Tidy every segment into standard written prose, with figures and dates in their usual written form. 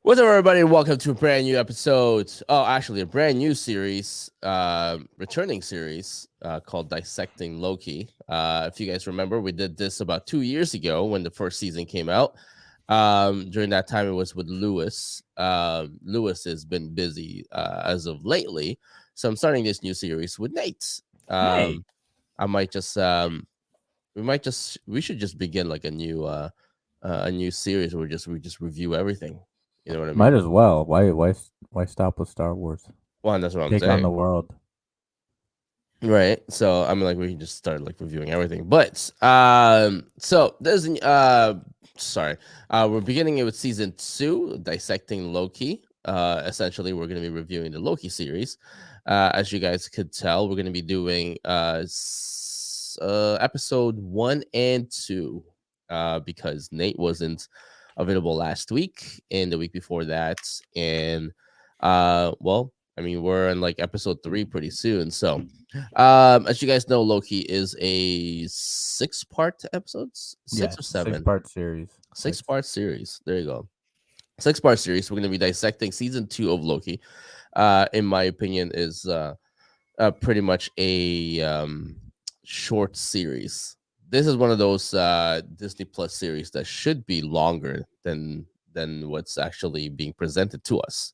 What's up, everybody? Welcome to a brand new episode. Oh, actually, a brand new series, returning series called Dissecting Loki. If you guys remember, we did this about 2 years ago when the first season came out. During that time, it was with Lewis. Lewis has been busy as of lately, so I'm starting this new series with Nate. Hey, I might just, we should just begin like a new series where we just review everything. You know what I might mean? as well. Why stop with Star Wars? Well, that's what I'm Take on saying. the world. Right. So I mean, like, we can just start like reviewing everything. But so there's sorry. We're beginning it with season 2, Dissecting Loki. Essentially we're gonna be reviewing the Loki series. As you guys could tell, we're gonna be doing episode 1 and 2. Because Nate wasn't available last week and the week before that. And well, I mean, we're in like episode 3 pretty soon. So as you guys know, Loki is a 6-part episodes, 6 Yeah, or six 7, part series. 6 Six. part series. There you go. 6-part series. We're going to be dissecting season 2 of Loki. In my opinion, is pretty much a short series. This is one of those Disney Plus series that should be longer than what's actually being presented to us.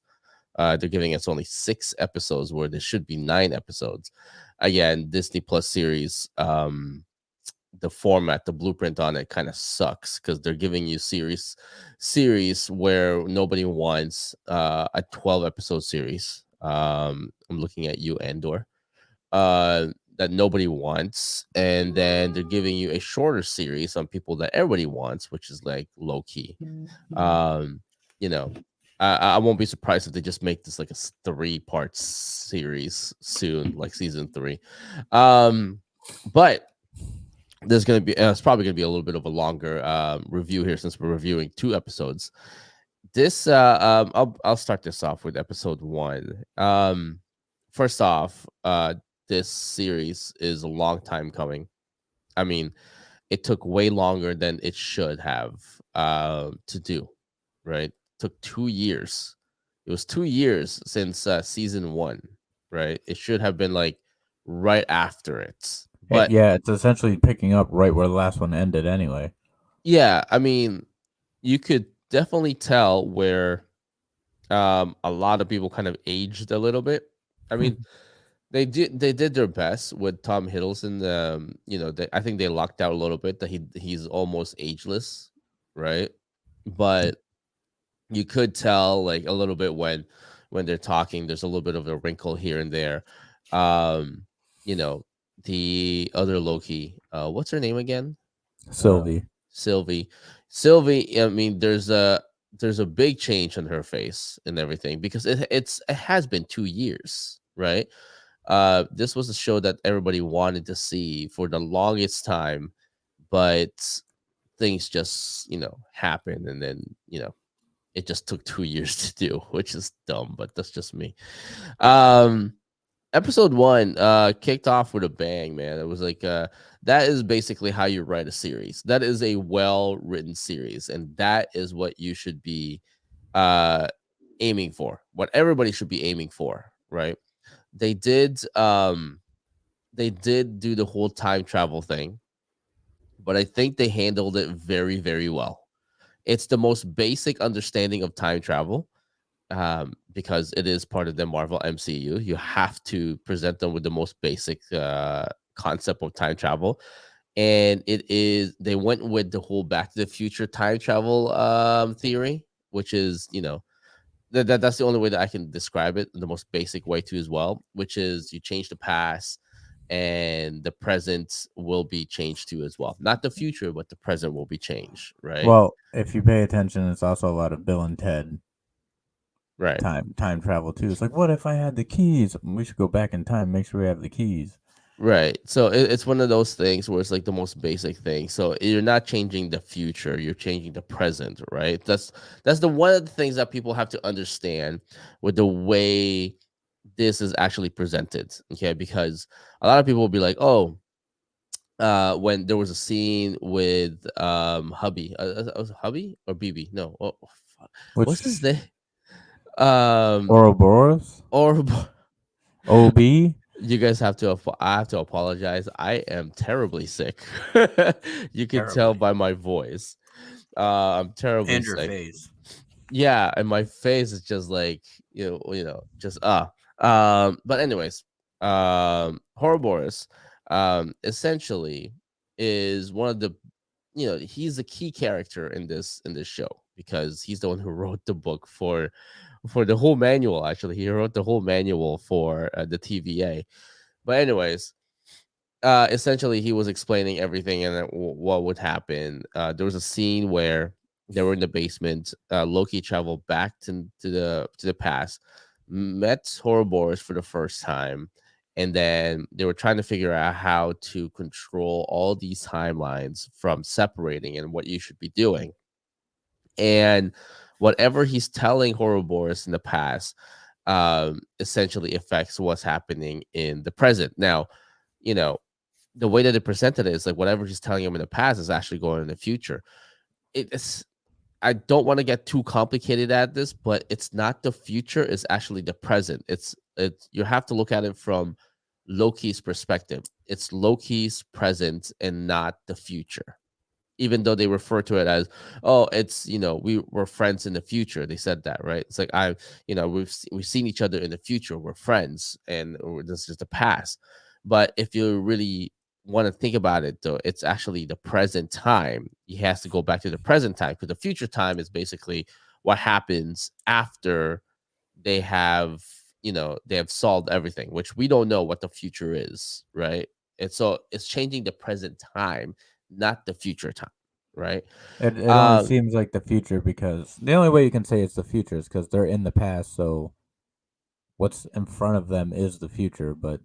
They're giving us only 6 episodes where there should be 9 episodes. Again, Disney Plus series, the format, the blueprint on it kind of sucks because they're giving you series where nobody wants a 12 episode series. I'm looking at you, Andor. Uh, that nobody wants, and then they're giving you a shorter series on people that everybody wants, which is like Loki. Um, you know, I won't be surprised if they just make this like a 3-part series soon, like season 3. But there's gonna be it's probably gonna be a little bit of a longer review here since we're reviewing 2 episodes. This I'll start this off with episode 1. First off, this series is a long time coming. I mean, it took way longer than it should have to do, right? It took 2 years. It was 2 years since season 1, right? It should have been like right after it. But Yeah, it's essentially picking up right where the last one ended. Anyway. yeah, I mean, you could definitely tell where a lot of people kind of aged a little bit. I mean, they did their best with Tom Hiddleston. I think they locked out a little bit that he's almost ageless, right? But you could tell like a little bit when they're talking. There's a little bit of a wrinkle here and there. Um, you know, the other Loki, what's her name again? Uh, Sylvie. Sylvie. Sylvie. I mean, there's a big change on her face and everything because it has been 2 years, right? This was a show that everybody wanted to see for the longest time, but things just happened, and then it just took 2 years to do, which is dumb, but that's just me. Um, episode 1 kicked off with a bang, man. It was like that is basically how you write a series. That is a well written series, and that is what you should be uh aiming for, what everybody should be aiming for, right? they did um they did do the whole time travel thing, but I think they handled it very, very well. It's the most basic understanding of time travel, because it is part of the Marvel MCU. You have to present them with the most basic concept of time travel. And they went with the whole Back to the Future time travel theory, which is, that's the only way that I can describe it, the most basic way to as well, which is you change the past and the present will be changed too as well. Not the future, but the present will be changed, right? Well, if you pay attention, it's also a lot of Bill and Ted Right. time travel too. It's like, what if I had the keys? We should go back in time, make sure we have the keys. Right. So it's one of those things where it's like the most basic thing. So you're not changing the future, you're changing the present, right? That's the one of the things that people have to understand with the way this is actually presented. Okay, because a lot of people will be like, oh, when there was a scene with hubby, was it hubby or bb, no, oh, fuck. What's his Which name? Um, Ouroboros? or OB? you guys have to. I have to apologize. I am terribly sick. You can tell Terribly. by my voice. I'm terribly And your sick. face. Yeah, and my face is just like just But anyways, Horrorboros, essentially is one of the he's a key character in this show because he's the one who wrote the book for the whole manual. Actually, he wrote the whole manual for the TVA. But anyways, essentially he was explaining everything and what would happen. There was a scene where they were in the basement. Loki traveled back to the past, met Ouroboros for the first time, and then they were trying to figure out how to control all these timelines from separating and what you should be doing. And whatever he's telling Ouroboros in the past, essentially affects what's happening in the present. Now, you know, the way that they presented it is like whatever he's telling him in the past is actually going in the future. It's I don't want to get too complicated at this, but it's not the future, it's actually the present. It's you have to look at it from Loki's perspective. It's Loki's present and not the future, even though they refer to it as, oh, it's we were friends in the future. They said that, right? It's like we've seen each other in the future, we're friends, and this is the past. But if you really want to think about it, though, it's actually the present time. He has to go back to the present time because the future time is basically what happens after they have they have solved everything, which we don't know what the future is, right? And so it's changing the present time, not the future time, right? It only um seems like the future because the only way you can say it's the future is because they're in the past, so what's in front of them is the future, but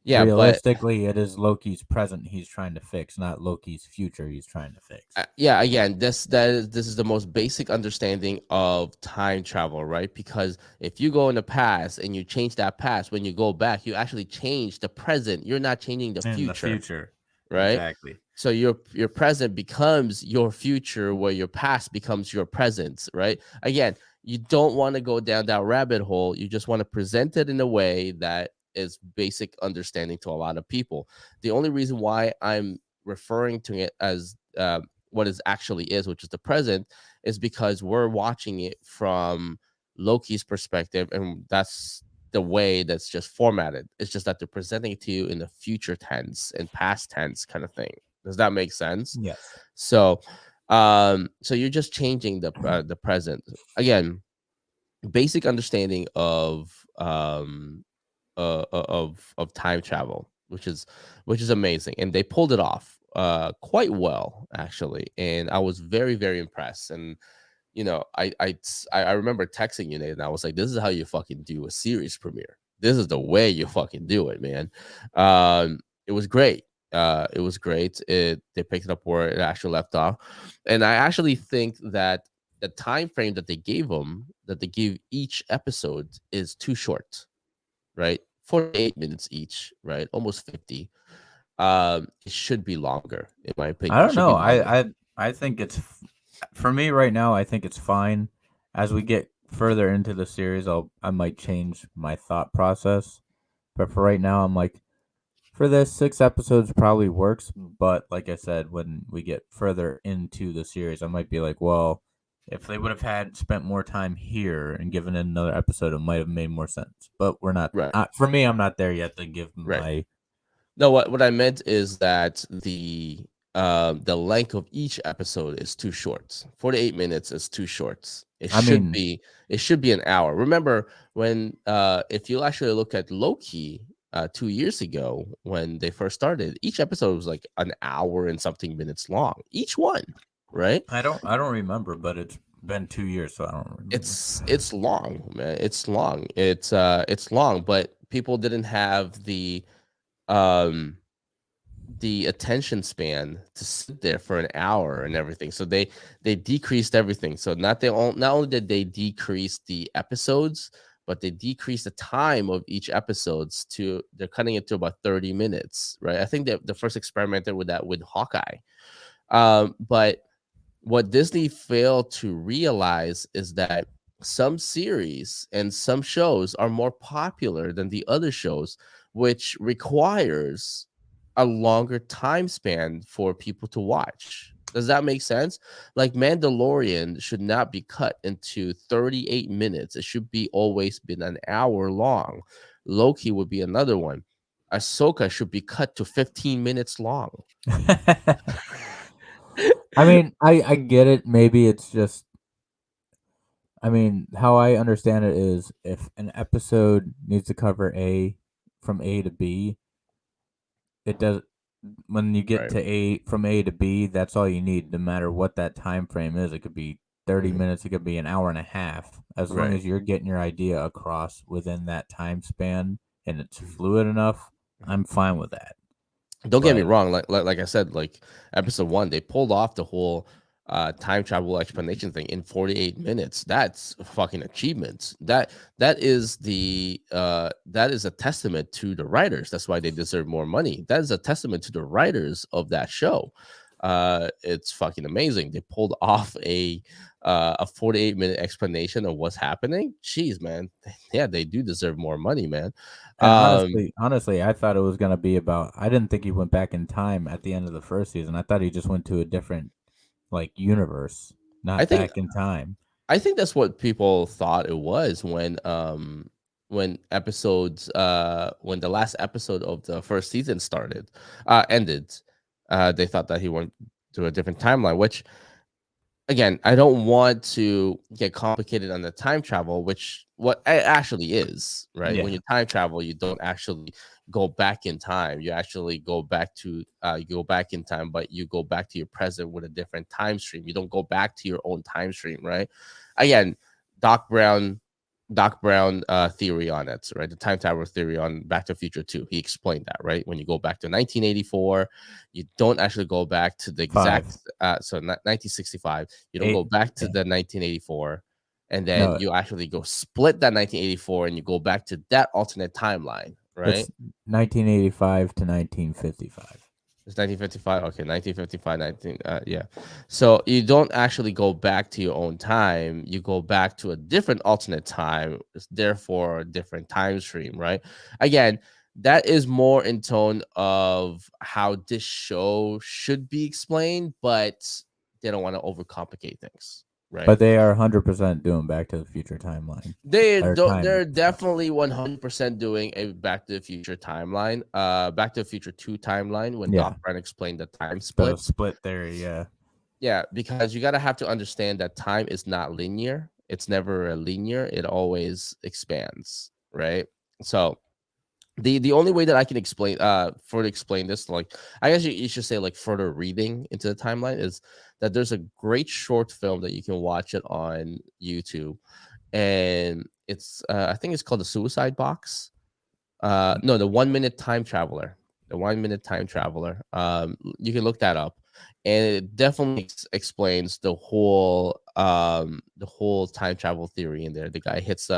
yeah, but realistically, it is Loki's present he's trying to fix, not Loki's future he's trying to fix. yeah, again, this is the most basic understanding of time travel, right? Because if you go in the past and you change that past, when you go back you actually change the present, you're not changing the In the future, future. right? Exactly. So your present becomes your future, where your past becomes your present, right? Again, you don't want to go down that rabbit hole. You just want to present it in a way that is basic understanding to a lot of people. The only reason why I'm referring to it as what it actually is, which is the present, is because we're watching it from Loki's perspective, and that's the way that's just formatted. It's just that they're presenting it to you in the future tense and past tense kind of thing. Does that make sense? Yes. So, so you're just changing the present. Again, basic understanding of time travel, which is amazing, and they pulled it off quite well actually, and I was very very impressed. And I remember texting you, Nate, and I was like, "This is how you fucking do a series premiere. This is the way you fucking do it, man." It was great. It was great. They picked it up where it actually left off, and I actually think that the time frame that they gave them, that they give each episode, is too short. Right, 48 minutes each. Right, almost 50. It should be longer, in my I opinion. It don't should be know. longer. I think for me right now. I think it's fine. As we get further into the series, I might change my thought process. But for right now, I'm like, for this, 6 episodes probably works. But like I said, when we get further into the series, I might be like, well, if they would have had spent more time here and given it another episode, it might have made more sense. But we're not. Right, For me, I'm not there yet to give right. my. No, what I meant is that the length of each episode is too short. 48 minutes is too short. I mean, It should be an hour. Remember when if you actually look at Loki 2 years ago when they first started, each episode was like an hour and something minutes long. Each one, right? I don't remember, but it's been 2 years, so I don't remember. It's long, man. It's long. It's long, but people didn't have um the attention span to sit there for an hour and everything. So they decreased everything. So not only did they decrease the episodes, but they decreased the time of each episodes to they're cutting it to about 30 minutes, right? I think that the first experimented with that with Hawkeye. But what Disney failed to realize is that some series and some shows are more popular than the other shows, which requires a longer time span for people to watch. Does that make sense? Like Mandalorian should not be cut into 38 minutes. It should be always been an hour long. Loki would be another one. Ahsoka should be cut to 15 minutes long. I mean, I get it. Maybe it's just, I mean, how I understand it is if an episode needs to cover A from A to B, it does. When you get Right. to A from A to B, that's all you need, no matter what that time frame is. It could be 30 Mhm. minutes, it could be an hour and a half. As long Right. as you're getting your idea across within that time span and it's fluid enough, I'm fine with that. Don't get me But wrong, like I said, like episode 1, they pulled off the whole time travel explanation thing in 48 minutes. That's a fucking achievement. That is a testament to the writers. That's why they deserve more money. That is a testament to the writers of that show. It's fucking amazing. They pulled off a 48-minute explanation of what's happening. Jeez, man. Yeah, they do deserve more money, man. and Um honestly, I thought it was gonna be about. I didn't think he went back in time at the end of the first season. I thought he just went to a different like universe, I not think back in time. I think that's what people thought it was when episodes when the last episode of the first season started ended. They thought that he went to a different timeline, which again, I don't want to get complicated on the time travel, which what it actually is, right? When Yeah, you time travel, you don't actually go back in time. You actually go back to you go back in time, but you go back to your present with a different time stream. You don't go back to your own time stream, right? Again, Doc Brown, Doc Brown theory on it, right? The time travel theory on Back to the Future 2. He explained that, right? When you go back to 1984, you don't actually go back to the exact 5, 1965. You don't go 8. back to Yeah, the 1984, and then no, you actually go split that 1984 and you go back to that alternate timeline, right? it's 1985 to 1955. It's 1955. Okay, 1955, 19. Yeah. So you don't actually go back to your own time. You go back to a different alternate time. It's therefore a different time stream, right? Again, that is more in tone of how this show should be explained, but they don't want to overcomplicate things, right? But they are 100% doing Back to the Future timeline They or don't. time They're stuff. definitely 100% doing a Back to the Future timeline. Back to the Future 2 timeline when Yeah, Doc Brown explained the time the split. split theory. Yeah, Yeah, because you gotta have to understand that time is not linear. It's never a linear. It always expands, right? So the only way that I can explain further explain this, like I guess you should say like further reading into the timeline is that there's a great short film that you can watch it on YouTube, and it's I think it's called the Suicide Box. No, the 1 minute time traveler. The 1 minute time traveler. You can look that up, and it definitely explains the whole time travel theory in there. The guy hits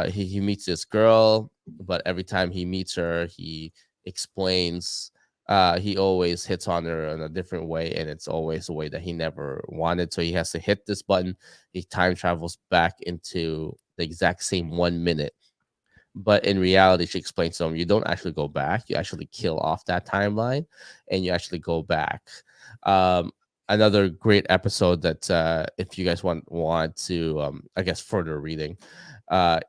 he meets this girl, but every time he meets her, he explains he always hits on her in a different way, and it's always a way that he never wanted. So he has to hit this button. He time travels back into the exact same 1 minute, but in reality, she explains to him, you don't actually go back. You actually kill off that timeline, and you actually go back. Um, Another great episode that if you guys want to, I guess further reading,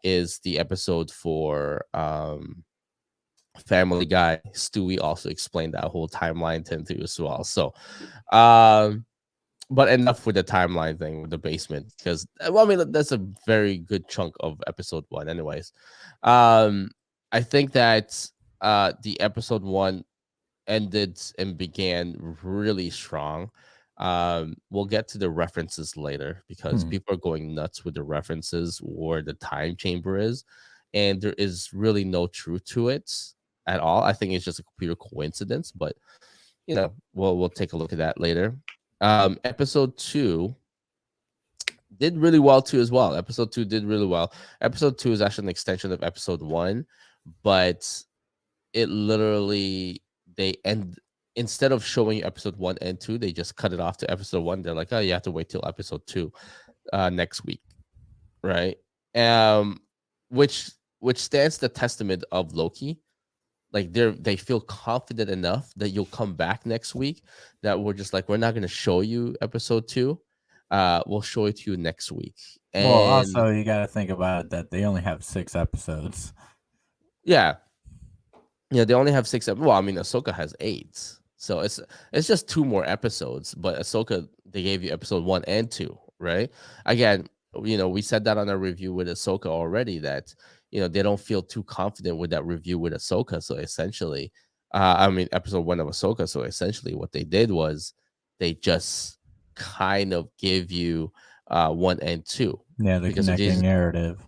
is the episode for Family Guy. Stewie also explained that whole timeline to him too as well. So, um, but enough with the timeline thing with the basement, because well, I mean that's a very good chunk of episode 1 anyways. um I think that the episode 1 ended and began really strong. We'll get to the references later because hmm. people are going nuts with the references where the time chamber is, and there is really no truth to it at all. I think it's just a pure coincidence, but we'll take a look at that later. Episode 2 did really well too as well. Episode 2 did really well. Episode 2 is actually an extension of episode 1, but it literally they end instead of showing you episode 1 and 2, they just cut it off to episode 1. They're like, "Oh, you have to wait till episode 2 next week." right? Um, which which stands the testament of Loki. Like they feel confident enough that you'll come back next week. That we're just like we're not going to show you episode two. We'll show it to you next week. Well, And also you got to think about it that they only have 6 episodes. yeah, they only have six. Well, I mean, Ahsoka has eight, so it's just two more episodes. But Ahsoka, they gave you episode one and two, right? Again, we said that on our review with Ahsoka already that they don't feel too confident with that review with Ahsoka. So essentially, I mean, episode one of Ahsoka. So essentially, what they did was they just kind of give you one and two Yeah, the because if connecting they narrative.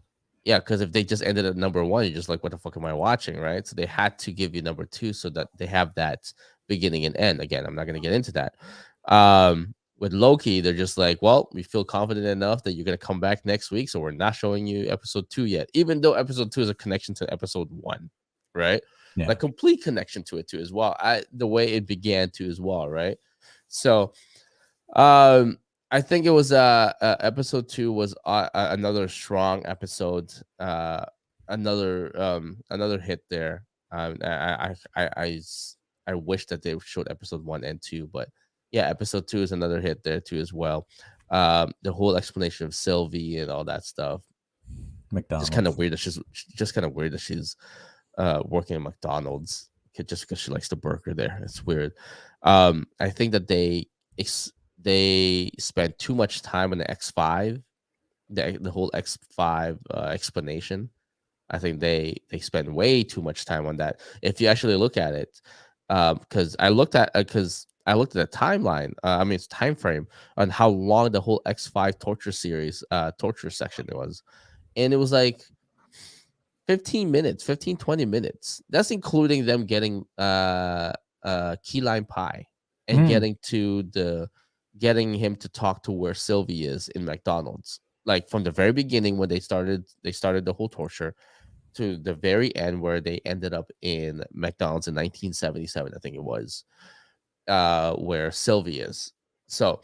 yeah, because if they just ended at number one, you're just like, what the fuck am I watching, right? So they had to give you number two so that they have that beginning and end. Again, I'm not going to get into that. With Loki, they're just like, well, we feel confident enough that you're going to come back next week, so we're not showing you episode two yet, even though episode two is a connection to episode one, right? Yeah. Like complete connection to it too as well. The way it began to as well, right? So um, I think it was episode two was another strong episode. Another hit there. I wish that they showed episode one and two, but yeah, episode two is another hit there too as well. The whole explanation of Sylvie and all that stuff. Just kind of McDonald's. weird that she's working at McDonald's just because she likes the burger there. It's weird. I think that they spent too much time on the X5, the whole X5 explanation. I think they spend way too much time on that. If you actually look at it, because I looked at the timeline. I mean, it's time frame on how long the whole X5 torture series, torture section was, and it was like 15 minutes, 15 20 minutes. That's including them getting key lime pie and Mm, getting him to talk to where Sylvie is in McDonald's. Like from the very beginning when they started the whole torture to the very end where they ended up in McDonald's in 1977, I think it was, where Sylvie is. So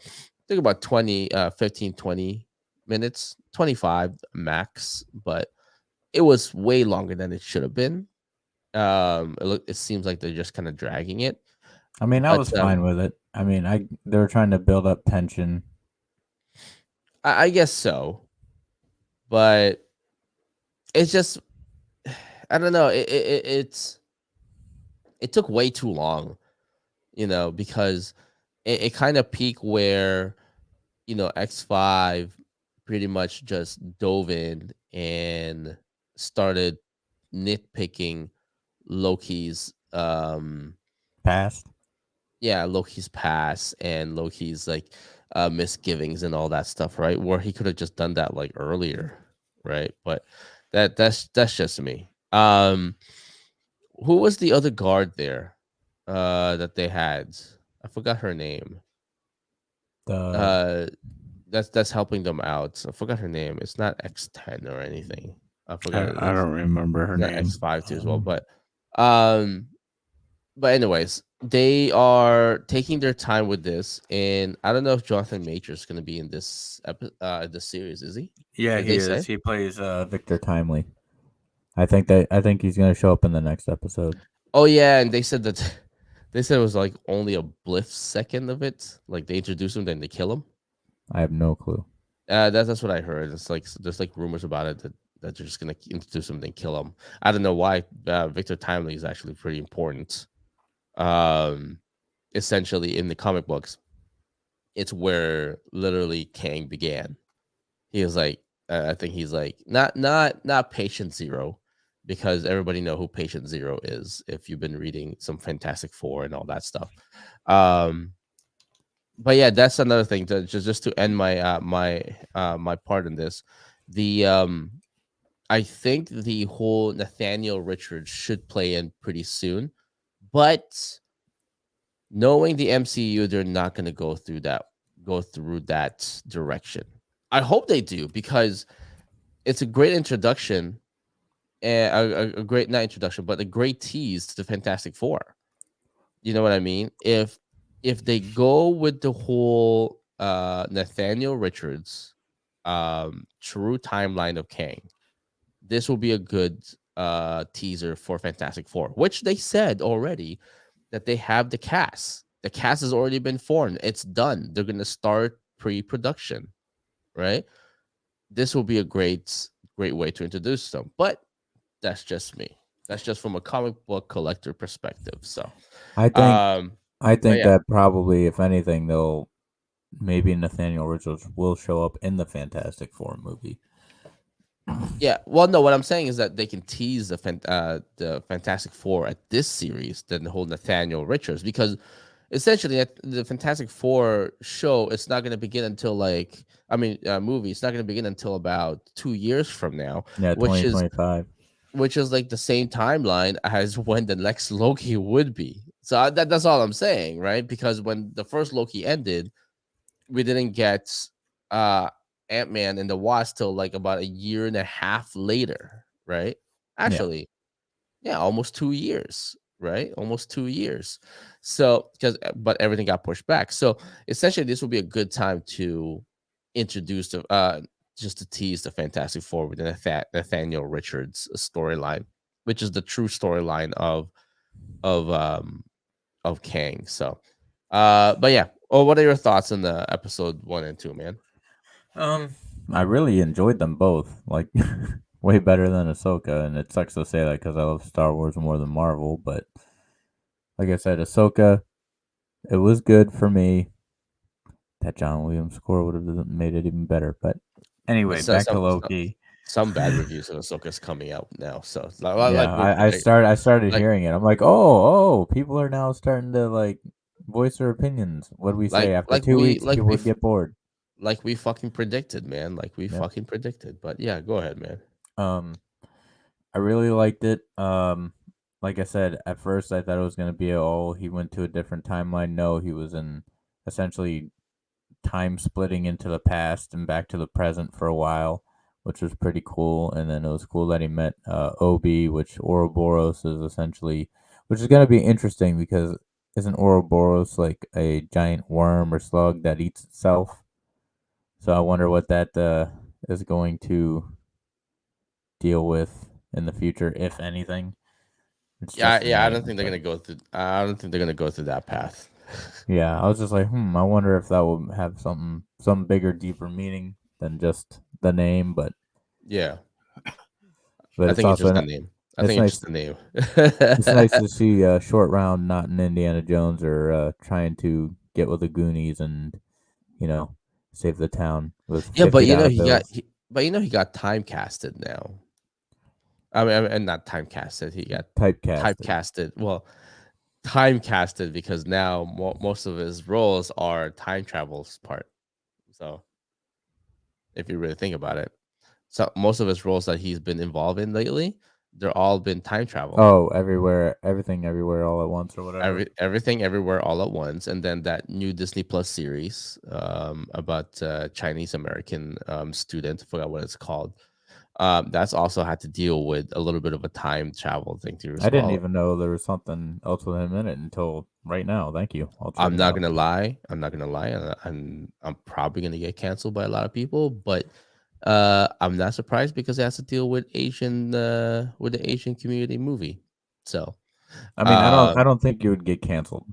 think about 15 20 minutes, 25 max, but it was way longer than it should have been. It seems like they're just kind of dragging it, I mean, I but was fine with it. I mean, they were trying to build up tension. I guess so. But it's just I don't know. It took way too long, because it kind of peaked where X5 pretty much just dove in and started nitpicking Loki's Past. yeah, Loki's past and Loki's like misgivings and all that stuff, right? Where he could have just done that like earlier, right? But that's just me. Who was the other guard there that they had? I forgot her name. The Uh that's helping them out. I forgot her name. It's not X10 or anything. I forgot I it's don't remember her not name. X5 too as well, um but anyways, they are taking their time with this, and I don't know if Jonathan Major is going to be in this series. Is he? Yeah, Did he they is. say? He plays Victor Timely. I think he's gonna show up in the next episode. Oh yeah, and they said that they said it was like only a bliff second of it. Like they introduce him, then they kill him. I have no clue. That's what I heard. It's like there's like rumors about it that they're just gonna introduce him, then kill him. I don't know why. Victor Timely is actually pretty important. Um, Essentially in the comic books, it's where literally Kang began. He was like, I think he's like not Patient Zero, because everybody know who Patient Zero is if you've been reading some Fantastic Four and all that stuff. Um, but yeah, that's another thing. Just to end my part in this, the I think the whole Nathaniel Richards should play in pretty soon, but knowing the MCU, they're not going to go through that direction. I hope they do because it's a great introduction and a great not introduction, but a great tease to the Fantastic Four. You know what I mean? If they go with the whole Nathaniel Richards, true timeline of Kang, this will be a good teaser for Fantastic Four, which they said already that they have the cast. The cast has already been formed. It's done. They're gonna start pre-production, right? This will be a great way to introduce them. But that's just me. That's just from a comic book collector perspective. So, I think um, I but think yeah, that probably, if anything, they'll maybe Nathaniel Richards will show up in the Fantastic Four movie. yeah. Well, no, what I'm saying is that they can tease the Fantastic Four at this series than the whole Nathaniel Richards, because essentially the Fantastic Four show, it's not going to begin until movie. It's not going to begin until about 2 years from now, Yeah, which is 2025. like the same timeline as when the next Loki would be. So that's all I'm saying, right? Because when the first Loki ended, we didn't get uh Ant-Man and the Wasp till like about a year and a half later, right? Yeah. Actually, yeah, almost 2 years, right? Almost 2 years. So because but everything got pushed back. So essentially, this will be a good time to introduce the just to tease the Fantastic Four with the Nathaniel Richards storyline, which is the true storyline of um of Kang. So, but yeah. Oh, what are your thoughts on the episode 1 and 2, man? Um, I really enjoyed them both. Like, way better than Ahsoka, and it sucks to say that because I love Star Wars more than Marvel. But like I said, Ahsoka, it was good for me. That John Williams score would have made it even better. But But anyway, back to Loki. some bad reviews of Ahsoka's coming out now. So Yeah, like we're I started like hearing it. I'm like, oh, people are now starting to like voice their opinions. What do we say? After like 2 weeks, people would get bored. we fucking predicted, man. Like we Yep. fucking predicted. But yeah, go ahead, man. Um, I really liked it. Like I said, at first I thought it was gonna be he went to a different timeline. No, he was in essentially time splitting into the past and back to the present for a while, which was pretty cool. And then it was cool that he met Obi, which Ouroboros is essentially, which is gonna be interesting because isn't Ouroboros like a giant worm or slug that eats itself? So I wonder what that is going to deal with in the future, if anything. It's just a Yeah, I don't name, think they're but gonna go through. I don't think they're gonna go through that path. yeah, I was just like, I wonder if that will have some bigger, deeper meaning than just the name. Yeah, But I it's think it's also just the name. I it's think it's nice. just the name. It's nice to see Short Round not in Indiana Jones or trying to get with the Goonies and you know save the town with Yeah, but $50 bills. he got time casted now. And not time casted. He got Typecasted. typecasted. Well, time casted because now most of his roles are time travels part. So if you really think about it, so most of his roles that he's been involved in lately, they're all been time travel. Oh, everywhere, everything, everywhere, all at once, or whatever. Everything everywhere all at once, and then that new Disney Plus series about Chinese American student, I forgot what it's called. That's also had to deal with a little bit of a time travel thing too I as didn't well. even know there was something else with him in it until right now. Thank you. I'll check I'm it not out. gonna lie. I'm not gonna lie. I'm probably gonna get canceled by a lot of people, but I'm not surprised because it has to deal with the Asian community movie. So, I mean, uh, I don't think you would get canceled.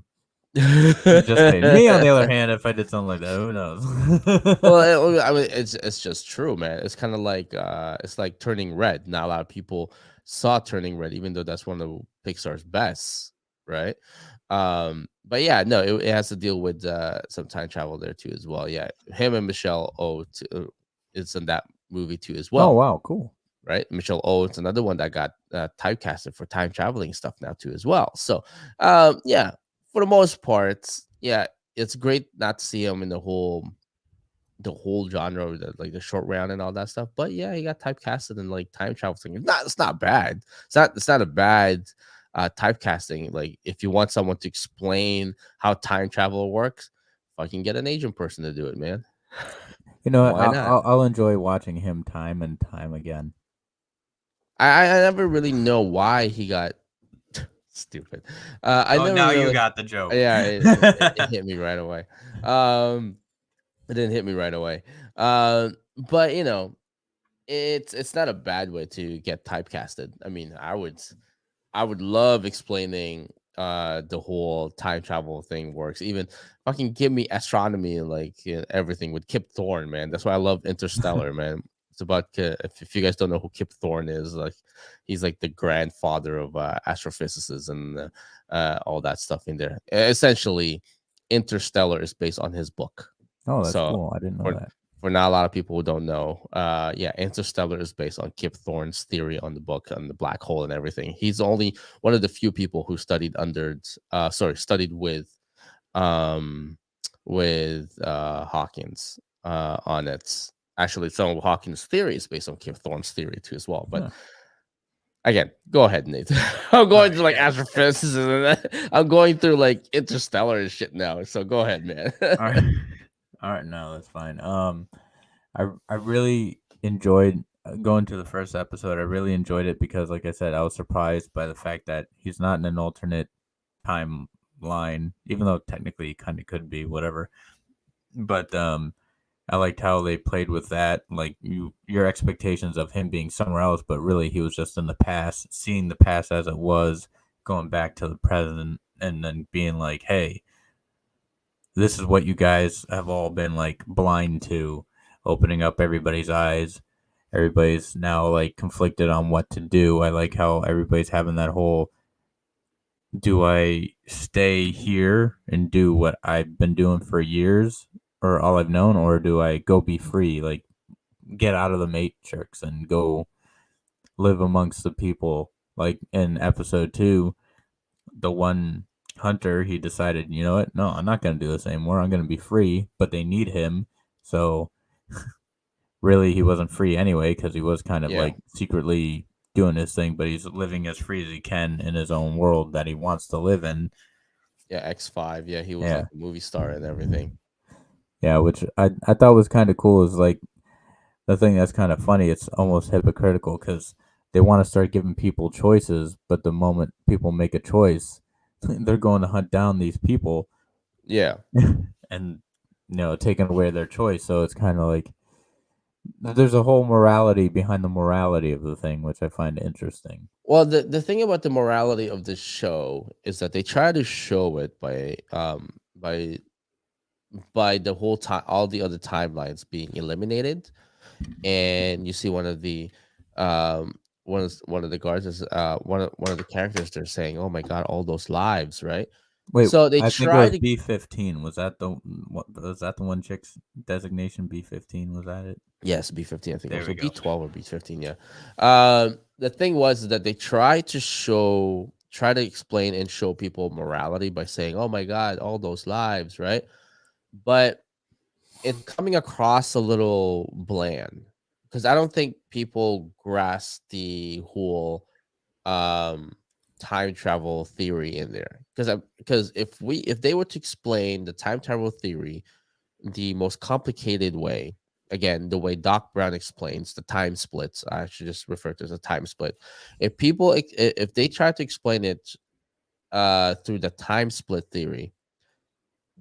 Just saying. Me, on the other hand, if I did something like that, who knows? I mean, it's just true, man. It's kind of like it's like Turning Red. Not a lot of people saw Turning Red, even though that's one of Pixar's best, right? But yeah, no, it has to deal with some time travel there too as well. Yeah, him and Michelle O is in that movie too as Oh well, wow, cool. right? Michelle O is another one that got typecasted for time traveling stuff now too as well. So, yeah, for the most part, yeah, it's great not to see him in the whole genre, like the short round and all that stuff. But yeah, he got typecasted in like time travel thing. It's not bad. It's not a bad typecasting. Like if you want someone to explain how time travel works, fucking get an Asian person to do it, man. You know, Why not? I'll enjoy watching him time and time again. I never really know why he got stupid. I Oh, never now you really. got the joke. Yeah, it hit me right away. It didn't hit me right away. but it's not a bad way to get typecasted. I mean, I would love explaining the whole time travel thing works. Even fucking give me astronomy and like everything with Kip Thorne, man. That's why I love Interstellar, man. It's about if you guys don't know who Kip Thorne is, like he's like the grandfather of astrophysicists and all that stuff in there. Essentially, Interstellar is based on his book. Oh, that's So cool. I didn't know for that. for not a lot of people who don't know, yeah, Interstellar is based on Kip Thorne's theory on the book on the black hole and everything. He's only one of the few people who studied studied um Hawkins on it. Actually, some of Hawkins' theory is based on Kip Thorne's theory too as well. But Huh. again, go ahead, Nate. I'm All going right. through like Yeah. Yeah. astrophysics and I'm going through like Interstellar and shit now. So go ahead, man. All right. All right. No, that's fine. I really enjoyed going to the first episode. I really enjoyed it because, like I said, I was surprised by the fact that he's not in an alternate timeline, even though technically he kind of could be, whatever. But I liked how they played with that, like your expectations of him being somewhere else, but really he was just in the past, seeing the past as it was, going back to the present, and then being like, "Hey, this is what you guys have all been like blind to," opening up everybody's eyes. Everybody's now like conflicted on what to do. I like how everybody's having that whole, do I stay here and do what I've been doing for years or all I've known, or do I go be free, like get out of the matrix and go live amongst the people? Like in episode 2, the one hunter, he decided, you know what, no, I'm not going to do this anymore. I'm going to be free, but they need him. So really he wasn't free anyway, because he was kind of Yeah. like secretly doing his thing, but he's living as free as he can in his own world that he wants to live in. Yeah, X5. Yeah, he was Yeah. like a movie star and everything. Yeah, which I thought was kind of cool. Is like the thing that's kind of funny. It's almost hypocritical because they want to start giving people choices, but the moment people make a choice, they're going to hunt down these people Yeah. and taking away their choice. So it's kind of like there's a whole morality behind the morality of the thing, which I find interesting. Well, the thing about the morality of the show is that they try to show it by the whole time all the other timelines being eliminated, and you see um one of the guards is one of the characters, they're saying, "Oh my god, all those lives," right? Wait, So they I think it try was to B-15. Was that the one chick's designation? B-15, was that it? yes, B-15, I think There also we go. B-12 or B-15, yeah. The thing was that they try to explain and show people morality by saying, "Oh my god, all those lives," right? But it's coming across a little bland because I don't think people grasp the whole um time travel theory in there. Because if they were to explain the time travel theory the most complicated way, again, the way Doc Brown explains the time splits, I should just refer to as a time split. If they try to explain it through the time split theory,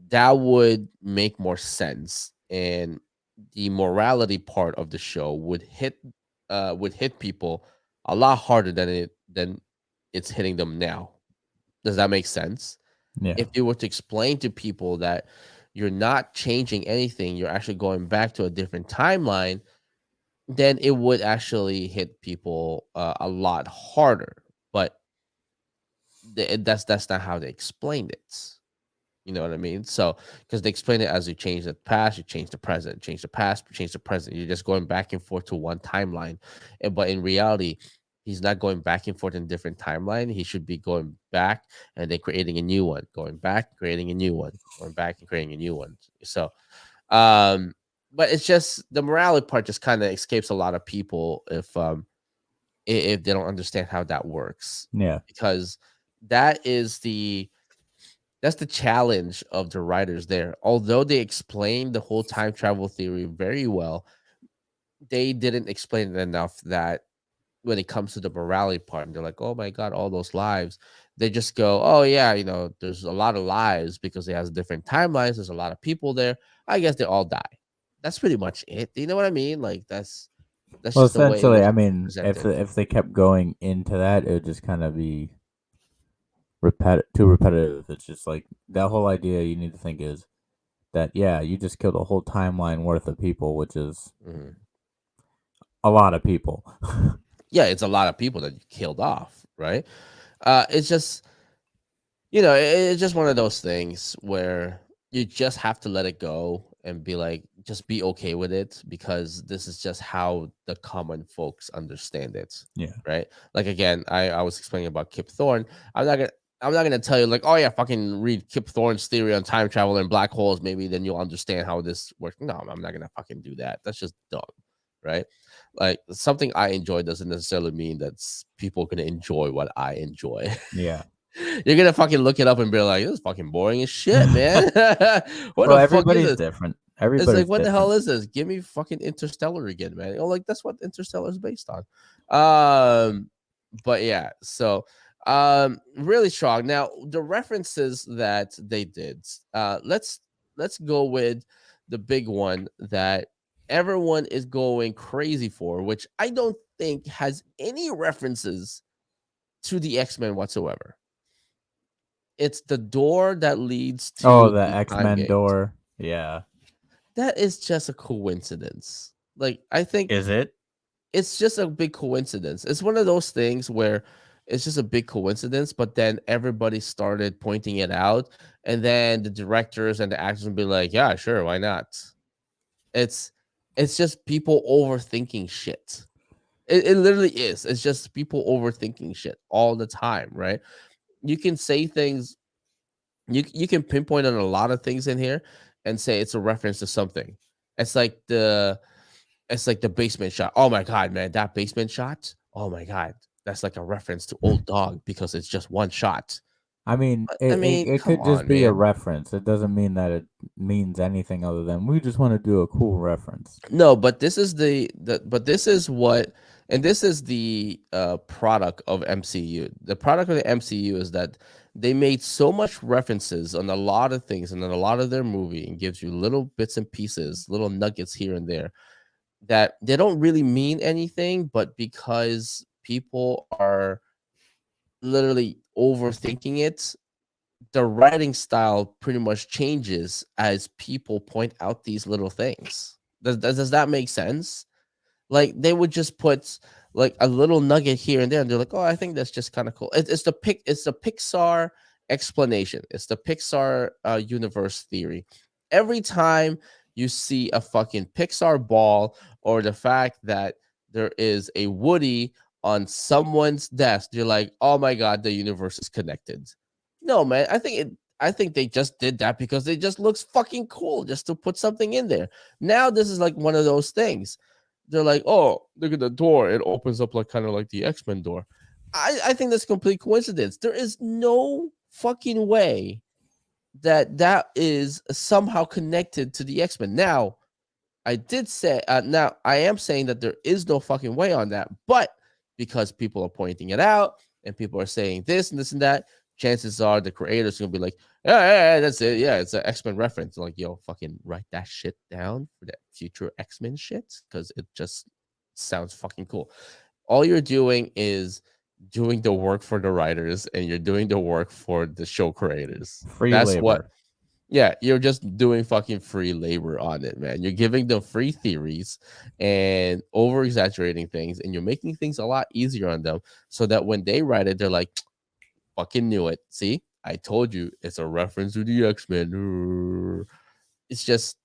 that would make more sense, and the morality part of the show would hit people a lot harder than it's hitting them now. Does that make sense? Yeah. If you were to explain to people that you're not changing anything, you're actually going back to a different timeline, then it would actually hit people a lot harder. But that's not how they explained it. You know what I mean? So, because they explain it as you change the past, you change the present, change the past, change the present. You're just going back and forth to one timeline. But in reality, he's not going back and forth in different timeline. He should be going back and then creating a new one, going back, creating a new one, going back and creating a new one. So, um, but it's just the morality part just kind of escapes a lot of people if they don't understand how that works, Yeah. because that is the that's the challenge of the writers there. Although they explained the whole time travel theory very well, they didn't explain it enough that when it comes to the morality part, and they're like, "Oh my god, all those lives." They just go, "Oh yeah, there's a lot of lives because it has different timelines. There's a lot of people there. I guess they all die." that's pretty much it. You know what I mean? Like that's Well, just the way it essentially, was I mean, presented. if they kept going into that, it would just kind of be too repetitive. It's just like that whole idea you need to think is that yeah, you just killed a whole timeline worth of people, which is Mhm. a lot of people. Yeah, it's a lot of people that you killed off, right? It's just it's just one of those things where you just have to let it go and be like, just be okay with it because this is just how the common folks understand it, Yeah, right? Like again, I was explaining about Kip Thorne. I'm not gonna I'm not gonna tell you like, oh yeah, fucking read Kip Thorne's theory on time travel and black holes. Maybe then you'll understand how this works. No, I'm not gonna fucking do that. That's just dumb, right? Like something I enjoy doesn't necessarily mean that people gonna enjoy what I enjoy. yeah. You're gonna fucking look it up and be like, "This is fucking boring as shit, man. What Well, the fuck is everybody's this?" different. It's like, Everybody's "What the hell different. is this? Give me fucking Interstellar again, man." Like that's what Interstellar is based on. But yeah, so really strong. Now the references that they did. Let's go with the big one that everyone is going crazy for, which I don't think has any references to the X-Men whatsoever. It's the door that leads Oh, to the the X time Men gate. door. Yeah. That is just a coincidence. Like, I think Is it? it's just a big coincidence. It's one of those things where it's just a big coincidence, but then everybody started pointing it out, and then the directors and the actors would be like, "Yeah, sure, why not?" It's it's just people overthinking shit. It literally is. It's just people overthinking shit all the time, right? You can say things you can pinpoint on a lot of things in here and say it's a reference to something. It's like the it's like the basement shot. Oh my god, man, that basement shot. Oh my god, that's like a reference to Old Dog because it's just one shot. I mean, But, it, I it, mean, it come could just on, be a man. reference. It doesn't mean that it means anything other than we just want to do a cool reference. No, but this is but this is what and this is the product of MCU. The product of the MCU is that they made so much references on a lot of things and in a lot of their movie and gives you little bits and pieces, little nuggets here and there that they don't really mean anything, but because people are literally overthinking it, the writing style pretty much changes as people point out these little things. Does that make sense? Like they would just put like a little nugget here and there, and they're like, "Oh, I think that's just kind of cool." It's the Pixar explanation. It's the Pixar universe theory. Every time you see a fucking Pixar ball or the fact that there is a Woody on someone's desk, you're like, "Oh my god, the universe is connected." No, man, I think they just did that because it just looks fucking cool just to put something in there. Now this is like one of those things they're like, oh, look at the door. It opens up like kind of like the X-Men door. I think that's complete coincidence. There is no fucking way that that is somehow connected to the X-Men. Now, I did say now I am saying that there is no fucking way on that, but because people are pointing it out and people are saying this and this and that, chances are the creators are gonna be like, yeah, that's it. Yeah, it's an X-Men reference. Like, yo, fucking write that shit down for that future X-Men shit because it just sounds fucking cool. All you're doing is doing the work for the writers and you're doing the work for the show creators. Free That's what labor. yeah, you're just doing fucking free labor on it, man. You're giving them free theories and over exaggerating things, and you're making things a lot easier on them so that when they write it, they're like, fucking knew it. See, I told you it's a reference to the X Men. It's just,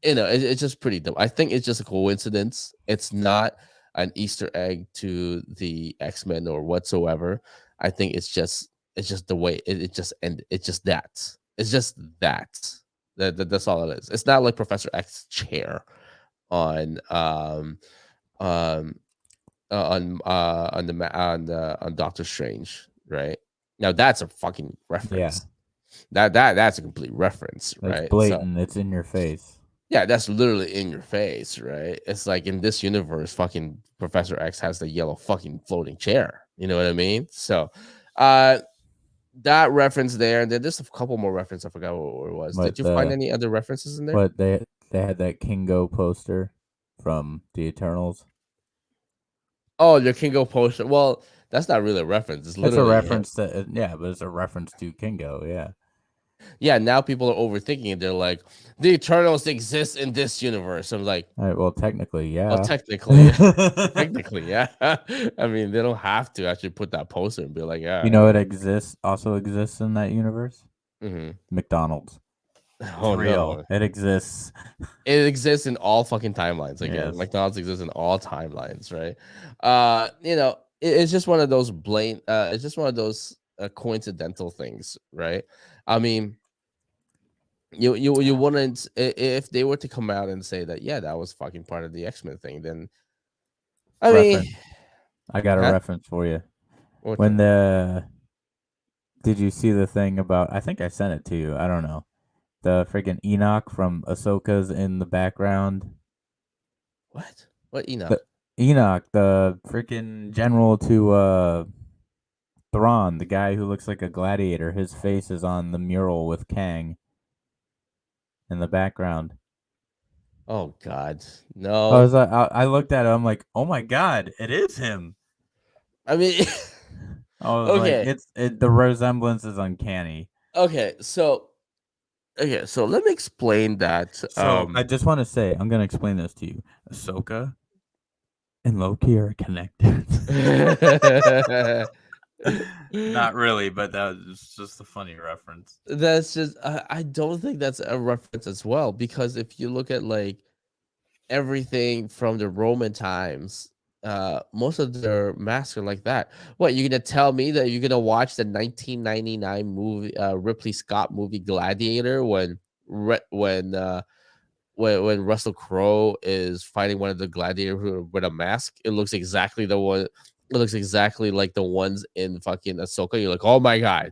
it's just pretty dumb. I think it's just a coincidence. It's not an Easter egg to the X Men or whatsoever. I think it's just the way it just ended. It's just that. It's just that. That's all it is. It's not like Professor X's chair on um on the on Doctor Strange, right? Now that's a fucking Yeah. reference. That's a complete reference, That's right? So blatant. It's in your face. yeah, that's literally in your face, right? It's like in this universe, fucking Professor X has the yellow fucking floating chair. You know what I mean? So, uh, that reference there, and then there's a couple more references. I forgot what it was. Did But you find the any other references in there? but they they had that Kingo poster from the Eternals. Oh, your Kingo poster. Well, that's not really a reference. It's It's a literally him. reference to yeah, but it's a reference to Kingo. Yeah. Yeah, now people are overthinking it. They're like, the Eternals exist in this universe. I'm like, All right. Well, technically, well, yeah. technically, technically, yeah. I mean, they don't have to actually put that poster and be like, yeah, You know, it exists. Also exists in that universe. hmm McDonald's. It's oh real. no. It exists. It exists in all fucking timelines again. Yes. McDonald's exists in all timelines, right? It's just one of those blatant it's just one of those coincidental things, right? I mean, you wouldn't if they were to come out and say that, yeah, that was fucking part of the X-Men thing, then I mean, Reference. I got a huh? reference for you. What When thing? the did you see the thing about? I think I sent it to you. I don't know. The freaking Enoch from Ahsoka's in the background. What The Enoch? Enoch, the freaking general to Thrawn, the guy who looks like a gladiator. His face is on the mural with Kang in the background. Oh God, I no. was I looked at it. I'm like, oh my god, it is him. I mean, I was like, okay, the resemblance is uncanny. okay, so okay, so let me explain that. So I just want to say, I'm gonna explain this to you. Ahsoka and Loki are connected. Not really, but that was just a funny reference. That's just I don't think that's a reference as well, because if you look at like everything from the Roman times, most of their masks are like that. What, you're gonna tell me that you're gonna watch the 1999 movie, Ripley Scott movie Gladiator, when when Russell Crowe is fighting one of the gladiators with a mask? It looks exactly the one. It looks exactly like the ones in fucking Ahsoka. You're like, oh my god,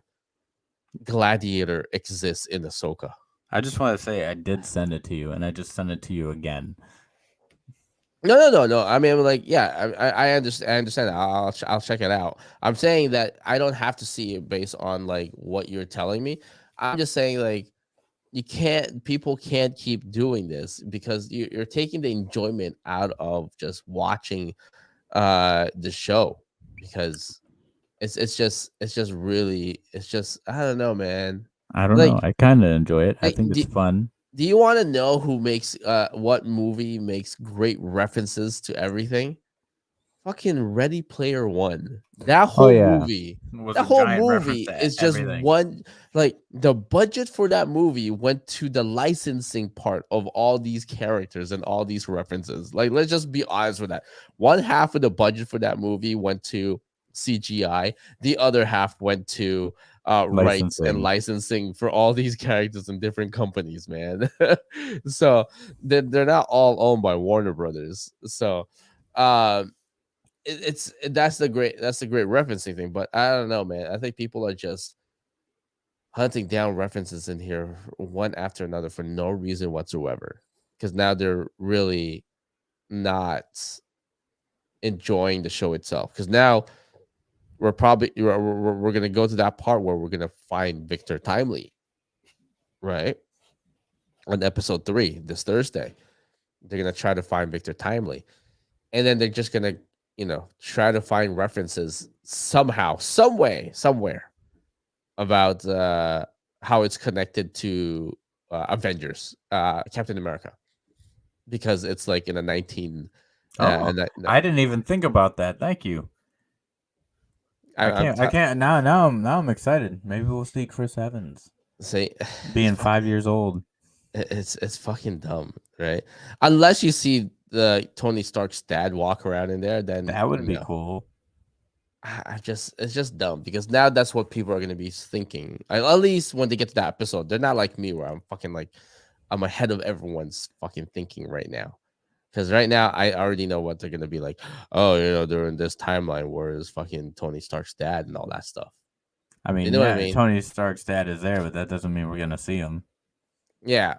Gladiator exists in Ahsoka. I just want to say I did send it to you, and I just sent it to you again. No, no, no, no. I mean, like, yeah, I understand. I understand. I'll check it out. I'm saying that I don't have to see it based on like what you're telling me. I'm just saying, like, you can't. People can't keep doing this because you're taking the enjoyment out of just watching the show, because it's just really, it's just, I don't know, man. I don't know. Like I kind of enjoy it. I like think do, it's fun. do you want to know who makes what movie makes great references to everything? Fucking Ready Player One. That Oh whole yeah, movie, it was that a whole giant reference movie to is just everything. one, like, the budget for that movie went to the licensing part of all these characters and all these references. Like, let's just be honest with that. One half of the budget for that movie went to CGI. The other half went to rights and Licensing. licensing for all these characters in different companies, man. So they're not all owned by Warner Brothers. So um that's the great referencing thing. But I don't know, man. I think people are just hunting down references in here one after another for no reason whatsoever, because now they're really not enjoying the show itself, because now we're gonna go to that part where we're gonna find Victor Timely, right, on episode 3 this Thursday. They're gonna try to find Victor Timely, and then they're just gonna, try to find references somehow, some way, somewhere, about how it's connected to Avengers, Captain America, because it's like in a 19. Oh, I didn't even think about that. Thank you. I, I'm I t- can't now. Now I'm excited. Maybe we'll see Chris Evans say being 5 years old. it's fucking dumb, right? Unless you see the Tony Stark's dad walk around in there, then That would be cool. it's just dumb, because now that's what people are gonna be thinking. At least when they get to that episode, they're not like me, where I'm fucking like, I'm ahead of everyone's fucking thinking right now. Because right now I already know what they're gonna be like. Oh, they're in this timeline where it's fucking Tony Stark's dad and all that stuff. I You mean, know what I yeah, mean? Tony Stark's dad is there, but that doesn't mean we're gonna see him. Yeah.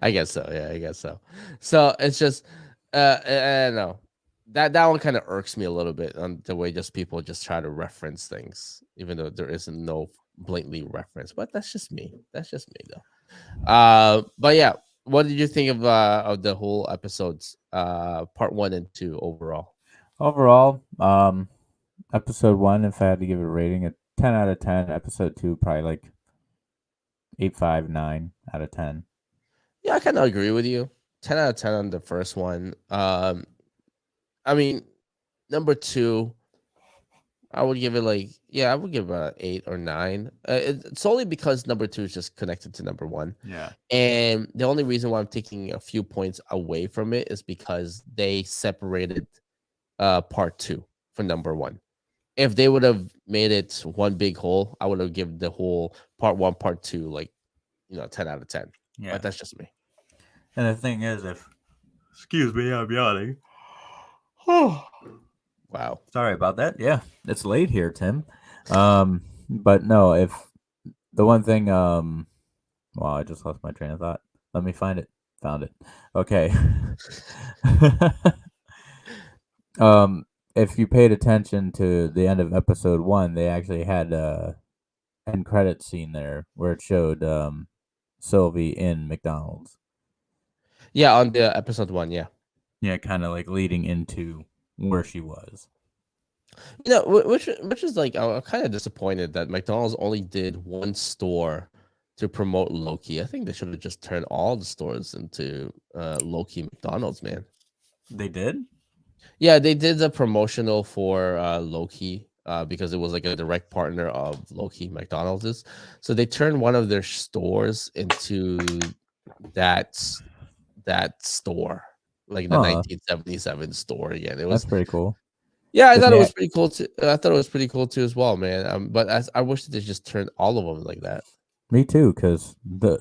I guess so. Yeah, I guess so. So it's just, I don't know. That one kind of irks me a little bit, on the way just people just try to reference things, even though there isn't no blatantly reference. But that's just me. That's just me, though. But yeah. What did you think of the whole episodes, part one and two overall? Overall, episode one, if I had to give it a rating, a 10 out of 10. Episode two, probably like 8.59 out of 10. Yeah, I kind of agree with you. 10 out of 10 on the first one. I mean, number two, I would give it like, yeah, I would give it a 8 or 9. It's only because number two is just connected to number one. Yeah. And the only reason why I'm taking a few points away from it is because they separated part two from number one. If they would have made it one big whole, I would have given the whole part one, part two, like, 10 out of 10. But Yeah. that's just me. And the thing is, if excuse me, I'm yawning. Wow. Sorry about that. Yeah, it's late here, Tim. But no, if the one thing, well, I just lost my train of thought. Let me find it. Found it. Okay. If you paid attention to the end of episode one, they actually had a end credit scene there where it showed Sylvie in McDonald's. Yeah, on the episode one, yeah. Yeah, kind of like leading into where she was. Which is like, I'm kind of disappointed that McDonald's only did one store to promote Loki. I think they should have just turned all the stores into Loki McDonald's, man. They did? Yeah, they did the promotional for Loki because it was like a direct partner of Loki McDonald's. So they turned one of their stores into that that store, like the Oh, 1977 store again. It that's was, pretty cool. yeah, I Did thought it they? was pretty cool too. I thought it was pretty cool too as well, man. But I wish that they just turned all of them like that. Me too, because the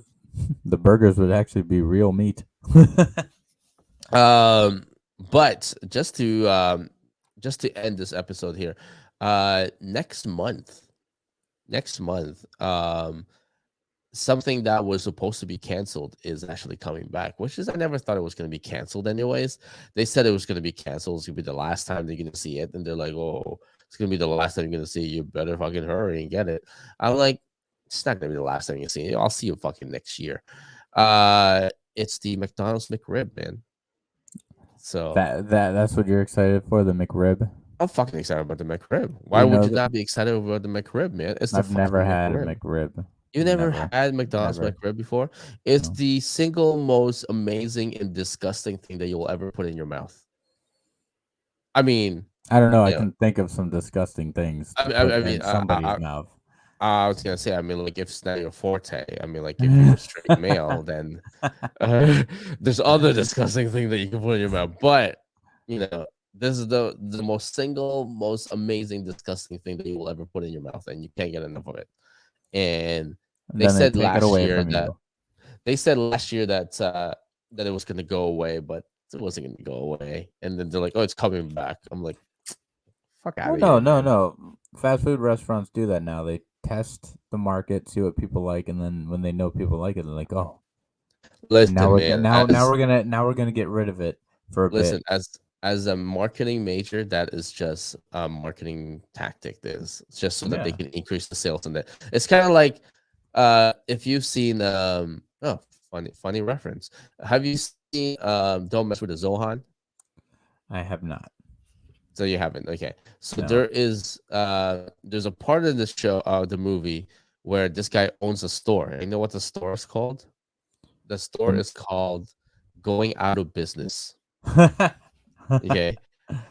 burgers would actually be real meat. Um, but just to end this episode here, next month, something that was supposed to be canceled is actually coming back, which is, I never thought it was going to be canceled anyways. They said it was going to be canceled. It's going to be the last time they're going to see it. And they're like, oh, it's going to be the last time you're going to see it. You better fucking hurry and get it. I'm like, it's not going to be the last time you see it. I'll see you fucking next year. It's the McDonald's McRib, man. So That's what you're excited for, the McRib. I'm fucking excited about the McRib. Why You would know you that not be excited about the McRib, man? It's the I've never fucking had a McRib. McRib. You never Never, had McDonald's never. McRib before? It's No. the single most amazing and disgusting thing that you will ever put in your mouth. I mean, I don't know. I you know, can think of some disgusting things to put I mean, in somebody's mouth. I was gonna say, I mean, like, if it's not your forte, I mean, like, if you're a straight male, then there's other disgusting thing that you can put in your mouth. But this is the most amazing, disgusting thing that you will ever put in your mouth, and you can't get enough of it. And And they then they said take it last away year from that you. that it was gonna go away, but it wasn't gonna go away. And then they're like, "Oh, it's coming back." I'm like, "Fuck out Oh of no, here, no, man!" no. Fast food restaurants do that now. They test the market, see what people like, and then when they know people like it, they're like, "Oh, Listen, man, now we're gonna get rid of it for a bit." listen, as a marketing major, that is just a marketing tactic. This it's just so that they Yeah. can increase the sales in that. It's kind of like if you've seen oh, funny reference. Have you seen Don't Mess with the Zohan? I have not. So you haven't. Okay. So No. there's a part of the show, the movie, where this guy owns a store. And you know what the store is called? The store The is called Going Out of Business. Okay.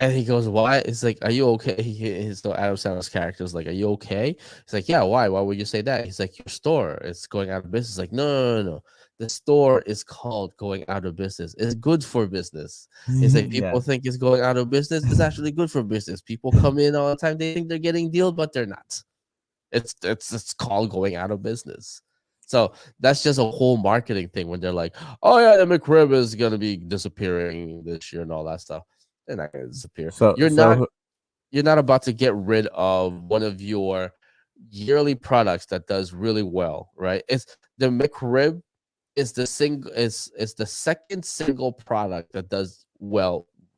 And he goes, "Why?" It's like, "Are you okay?" So Adam Sandler's character is like, "Are you okay?" He's like, "Yeah, why? Why would you say that?" He's like, "Your store is going out of business." Like, "No, no, no, no. The store is called going out of business. It's good for business." It's like, Yeah. people think it's going out of business. It's actually good for business. People come in all the time. They think they're getting deal, but they're not. It's called going out of business. So that's just a whole marketing thing when they're like, "Oh yeah, the McRib is gonna be disappearing this year and all that stuff." They're not gonna disappear. So so You're not about to get rid of one of your yearly products that does really well, right? It's the McRib is the second single product that does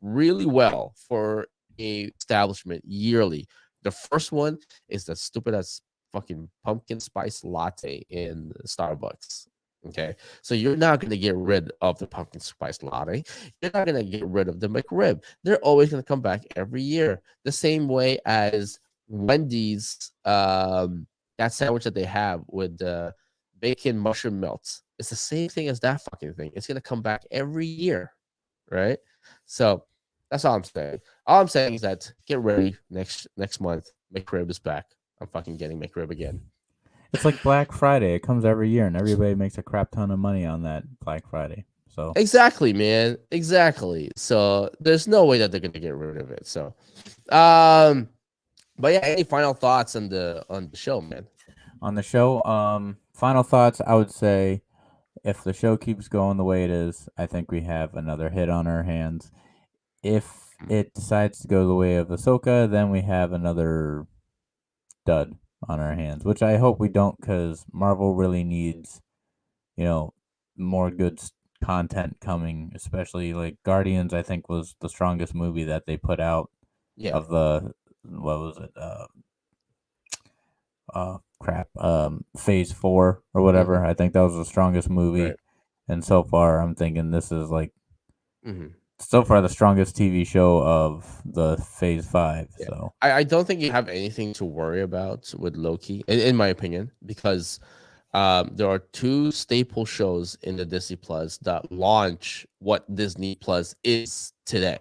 really well for a establishment yearly. The first one is the stupid as fucking pumpkin spice latte in Starbucks. Okay, so you're not gonna get rid of the pumpkin spice latte. You're not gonna get rid of the McRib. They're always gonna come back every year. The same way as Wendy's, that sandwich that they have with the bacon mushroom melts. It's the same thing as that fucking thing. It's gonna come back every year, right? So that's all I'm saying. All I'm saying is that get ready next month. McRib is back. I'm fucking getting McRib again. It's like Black Friday. It comes every year, and everybody makes a crap ton of money on that Black Friday. So Exactly, man. Exactly. So there's no way that they're gonna get rid of it. So, um, but yeah, any final thoughts on the show, man? on the show, final thoughts. I would say if the show keeps going the way it is, I think we have another hit on our hands. If Mm. it decides to go the way of Ahsoka, then we have another dud on our hands, which I hope we don't, because Marvel really needs, you know, more good content coming, especially like Guardians, I think was the strongest movie that they put out Yeah. of the, what was it? Crap. Phase 4 or Hmm. whatever. I think that was the strongest Right. movie. And so far, I'm thinking this is like, Hmm. so far, the strongest TV show of the Phase 5. Yeah. So, I don't think you have anything to worry about with Loki, in my opinion, because there are two staple shows in the Disney Plus that launch what Disney Plus is today,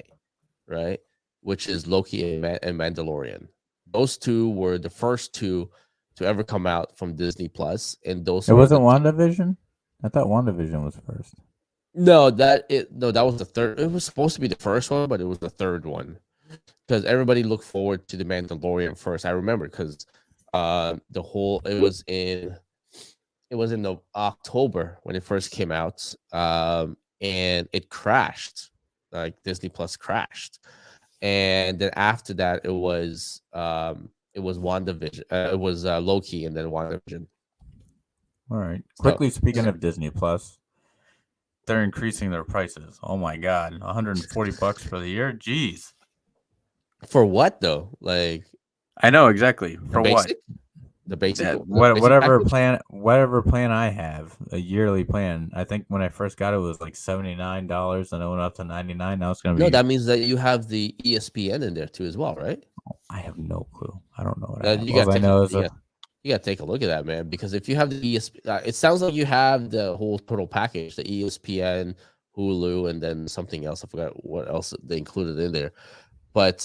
right? Which is Loki and Mandalorian. Those two were the first two to ever come out from Disney Plus, and those it were wasn't the WandaVision? I thought WandaVision was first. no, that was the third. It was supposed to be the first one, but it was the third one because everybody looked forward to the Mandalorian first. I remember because the whole it was in the October when it first came out, and it crashed. Like Disney Plus crashed, and then after that, it was WandaVision. It was Loki, and then WandaVision. All right. So Quickly speaking of Disney Plus, they're increasing their prices. Oh my god, $140 for the year. Jeez. for what though? Like I know exactly the for what. basic, That the basic package. whatever plan I have, a yearly plan. I think when I first got it was like $79, and it went up to 99. Now it's gonna No, be. that means that you have the ESPN in there too as well, right? I have no clue. I don't know what I That have. you All gotta I take a know is you got you gotta take a look at that, man. Because if you have the ESPN, it sounds like you have the whole total package, the ESPN, Hulu, and then something else. I forgot what else they included in there. But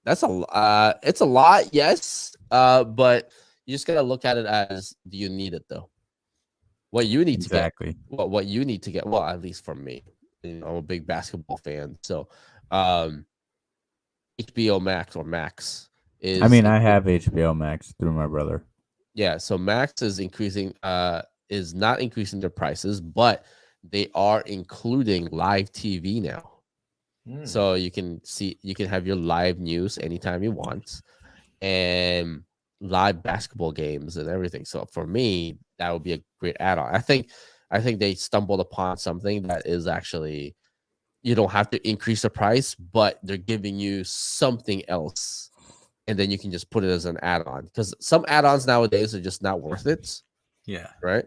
it's a lot, yes. But you just gotta look at it as, do you need it though? What you need to get, exactly. what you need to get. Well, at least for me, I'm a big basketball fan, so um, HBO Max or Max I is mean, I have HBO Max through my brother. yeah. So Max is not increasing their prices, but they are including live TV now. Hmm. So you can have your live news anytime you want, and live basketball games and everything. So for me, that would be a great add-on. I think they stumbled upon something that is actually, you don't have to increase the price, but they're giving you something else, and then you can just put it as an add-on. Because some add-ons nowadays are just not worth it, Yeah. right?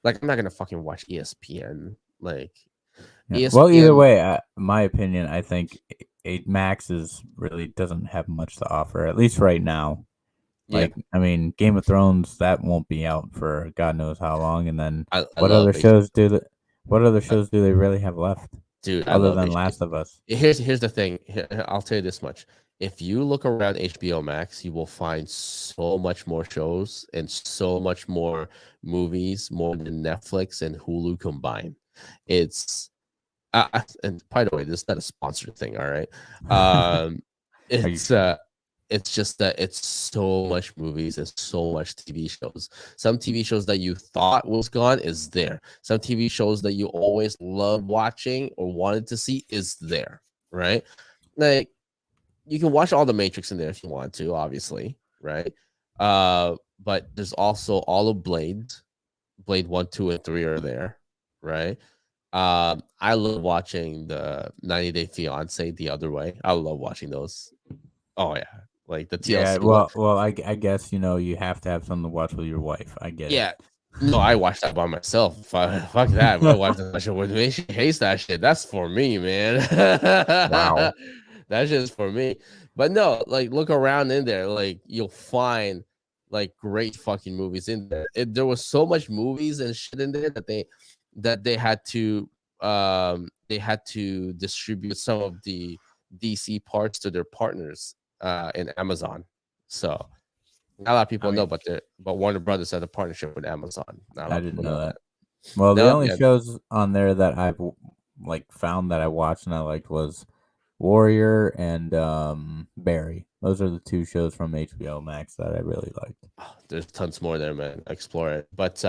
Like I'm not gonna fucking watch ESPN. Like Yeah. Well, either ESPN, way, my opinion, I think Max is really doesn't have much to offer, at least right now. yeah, Like, I mean, Game of Thrones that won't be out for God knows how long, and then I what love other H. shows do the, what other uh, shows do they really have left Dude, I other love than HBO. Last of Us? Here's the thing. I'll tell you this much. If you look around HBO Max, you will find so much more shows and so much more movies, more than Netflix and Hulu combined. It's and by the way, this is not a sponsored thing, all right? Um, Are you it's sure? uh, it's just that it's so much movies and so much TV shows. Some TV shows that you thought was gone is there. Some TV shows that you always loved watching or wanted to see is there, right? Like you can watch all the Matrix in there if you want to, obviously, right? But there's also all of Blade 1, 2, and 3 are there, right? I love watching the 90 Day Fiance the other way. I love watching those. Oh yeah, like the Yeah. TLC one. Well, I guess you have to have something to watch with your wife. I get it. Yeah, No, I watched that by myself. Fuck that. My wife does that shit with me. She hates that shit. That's for me, man. Wow. That's just for me. But no, like look around in there, like you'll find like great fucking movies in there. There was so much movies and shit in there that they had to distribute some of the DC parts to their partners in Amazon. So not a lot of I people know, mean, but Warner Brothers had a partnership with Amazon. Not a lot I of didn't people know know that. that. Well, the No, only yeah. shows on there that I've like found that I watched and I liked was Warrior and Barry. Those are the two shows from HBO Max that I really liked. There's tons more there, man. Explore it. But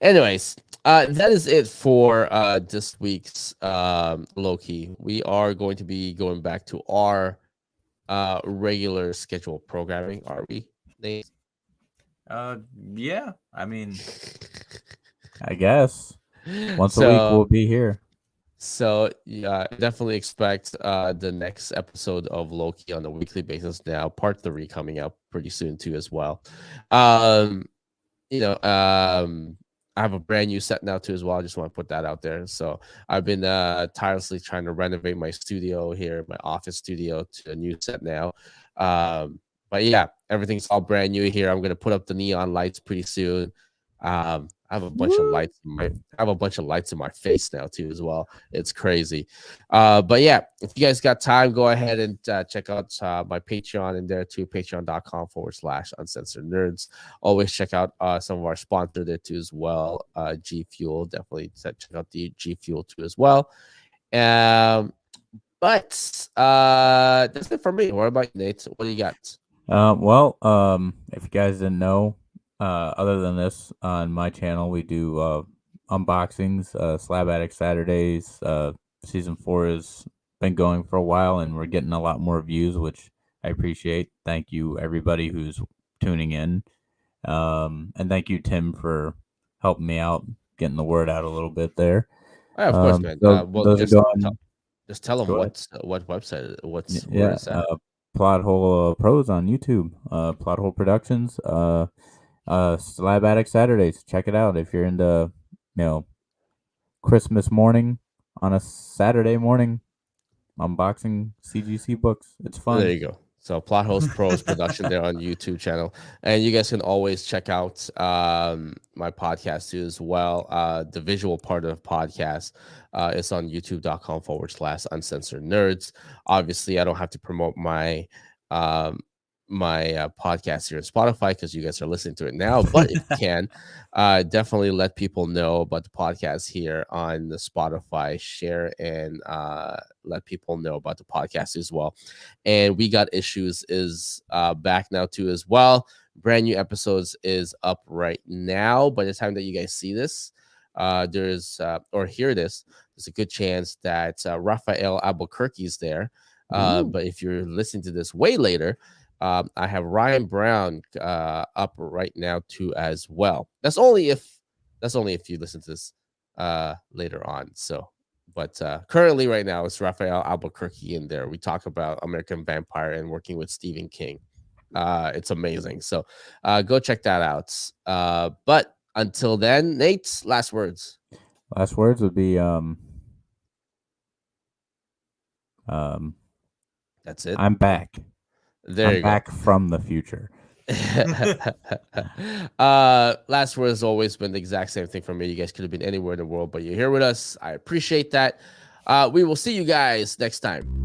anyways, that is it for this week's Loki. We are going to be going back to our regular scheduled programming, are we, Nate? Uh, yeah. I mean, I guess once a week so we'll be here. So yeah, definitely expect the next episode of Loki on a weekly basis now. Part 3 coming up pretty soon too as well. Um, you know, I have a brand new set now too as well. I just want to put that out there. So I've been tirelessly trying to renovate my studio here, my office studio, to a new set now. But yeah, everything's all brand new here. I'm gonna put up the neon lights pretty soon. I have a bunch of Woo! lights I have a bunch of lights in my face now too as well. It's crazy. But yeah, if you guys got time, go ahead and check out my Patreon in there too, patreon.com/uncensored nerds. Always check out some of our sponsor there too as well. G Fuel, definitely check out the G Fuel too as well. Um, but that's it for me. What about you, Nate? What do you got? If you guys didn't know, other than this, on my channel, we do unboxings, Slab Attic Saturdays. Season 4 has been going for a while, and we're getting a lot more views, which I appreciate. Thank you, everybody who's tuning in. And thank you, Tim, for helping me out, getting the word out a little bit there. Of course, man. So Well, those are going. just tell them Go ahead. what website, where Yeah, is that? Plot Hole Pros on YouTube. Plot Hole Productions. Slab Attic Saturdays. Check it out if you're into, you know, Christmas morning on a Saturday morning unboxing CGC books. It's There fun. you go. So Plot Holes Pros production there on YouTube channel, and you guys can always check out my podcast too as well. The visual part of the podcast is on youtube.com/uncensored nerds. Obviously, I don't have to promote um, my podcast here on Spotify because you guys are listening to it now. But if you can, definitely let people know about the podcast here on the Spotify. Share and let people know about the podcast as well. And We Got Issues is back now too as well. Brand new episodes is up right now. By the time that you guys see this, there's or hear this, there's a good chance that Raphael Albuquerque is there. Ooh. But if you're listening to this way later, I have Ryan Brown up right now too as well. That's only if you listen to this later on. So but currently, right now, it's Raphael Albuquerque in there. We talk about American Vampire and working with Stephen King. It's amazing. So go check that out. But until then, Nate's last words. Last words would be um That's it. I'm back. There I'm you go. back from the future. Last word has always been the exact same thing for me. You guys could have been anywhere in the world, but you're here with us. I appreciate that. We will see you guys next time.